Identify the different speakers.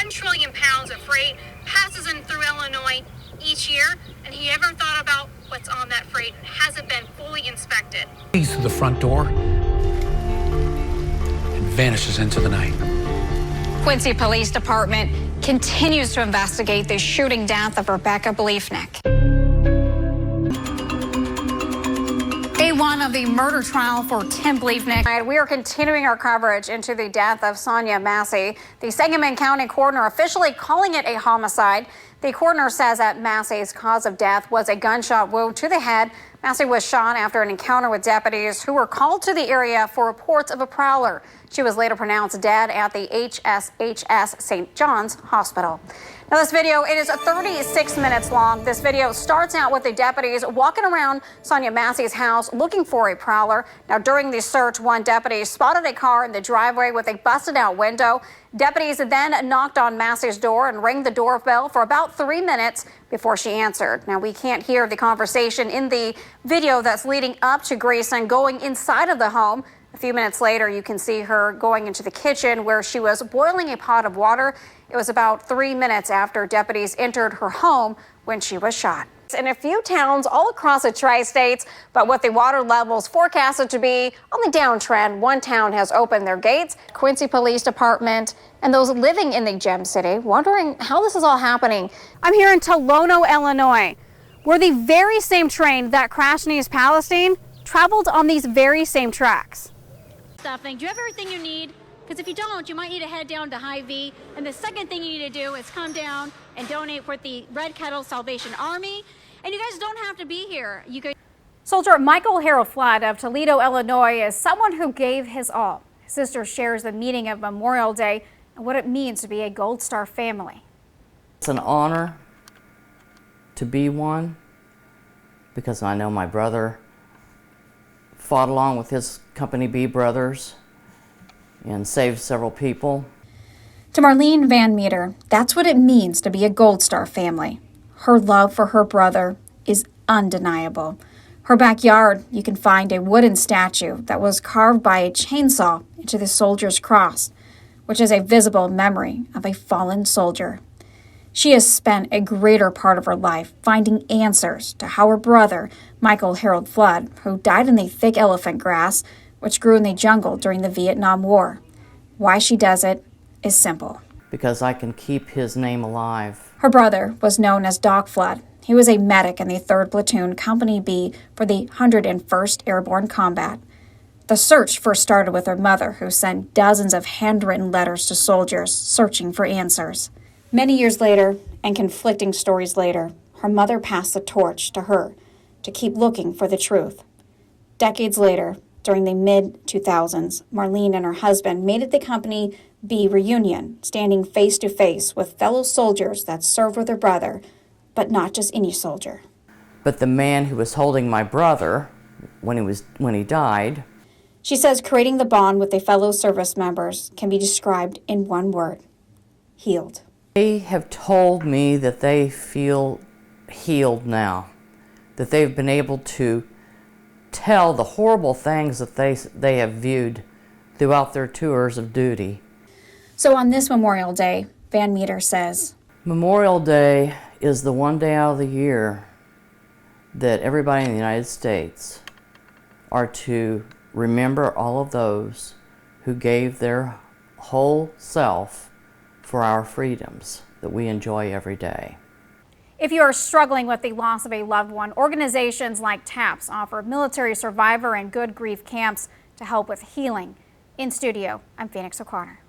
Speaker 1: 1 trillion pounds of freight passes in through Illinois each year, and he ever thought about what's on that freight and hasn't been fully inspected.
Speaker 2: He's through the front door and vanishes into the night.
Speaker 3: Quincy Police Department continues to investigate the shooting death of Rebecca Bleefnick. Day one of the murder trial for Tim Bleefnick. We are continuing our coverage into the death of Sonia Massey. The Sangamon County coroner officially calling it a homicide. The coroner says that Massey's cause of death was a gunshot wound to the head. Massey was shot after an encounter with deputies who were called to the area for reports of a prowler. She was later pronounced dead at the HSHS St. John's Hospital. Now this video, it is 36 minutes long. This video starts out with the deputies walking around Sonia Massey's house looking for a prowler. Now during the search, one deputy spotted a car in the driveway with a busted out window. Deputies then knocked on Massey's door and rang the doorbell for about 3 minutes before she answered. Now we can't hear the conversation in the video that's leading up to Grayson going inside of the home. A few minutes later, you can see her going into the kitchen where she was boiling a pot of water. It was about 3 minutes after deputies entered her home when she was shot. In a few towns all across the tri-states, but with the water levels forecasted to be on the downtrend, one town has opened their gates. Quincy Police Department and those living in the Gem City wondering how this is all happening. I'm here in Tolono, Illinois, where the very same train that crashed in East Palestine traveled on these very same tracks.
Speaker 4: Stuffing. Do you have everything you need? Because if you don't, you might need to head down to Hy-Vee. And the second thing you need to do is come down and donate for the Red Kettle Salvation Army. And you guys don't have to be here. You could.
Speaker 3: Soldier Michael Harold Flood of Toledo, Illinois, is someone who gave his all. His sister shares the meaning of Memorial Day and what it means to be a Gold Star family.
Speaker 5: It's an honor to be one because I know my brother fought along with his Company B brothers and saved several people.
Speaker 3: To Marlene Van Meter, that's what it means to be a Gold Star family. Her love for her brother is undeniable. Her backyard, you can find a wooden statue that was carved by a chainsaw into the soldier's cross, which is a visible memory of a fallen soldier. She has spent a greater part of her life finding answers to how her brother, Michael Harold Flood, who died in the thick elephant grass, which grew in the jungle during the Vietnam War. Why she does it is simple.
Speaker 5: Because I can keep his name alive.
Speaker 3: Her brother was known as Doc Flood. He was a medic in the 3rd Platoon, Company B for the 101st Airborne Combat. The search first started with her mother, who sent dozens of handwritten letters to soldiers searching for answers. Many years later, and conflicting stories later, her mother passed the torch to her to keep looking for the truth. Decades later, during the mid-2000s, Marlene and her husband made it the Company B reunion, standing face to face with fellow soldiers that served with her brother, but not just any soldier.
Speaker 5: But the man who was holding my brother when he died.
Speaker 3: She says creating the bond with the fellow service members can be described in one word: healed.
Speaker 5: They have told me that they feel healed now, that they've been able to tell the horrible things that they have viewed throughout their tours of duty.
Speaker 3: So on this Memorial Day, Van Meter says,
Speaker 5: Memorial Day is the one day out of the year that everybody in the United States are to remember all of those who gave their whole self for our freedoms that we enjoy every day.
Speaker 3: If you are struggling with the loss of a loved one, organizations like TAPS offer military survivor and good grief camps to help with healing. In studio, I'm Phoenix O'Connor.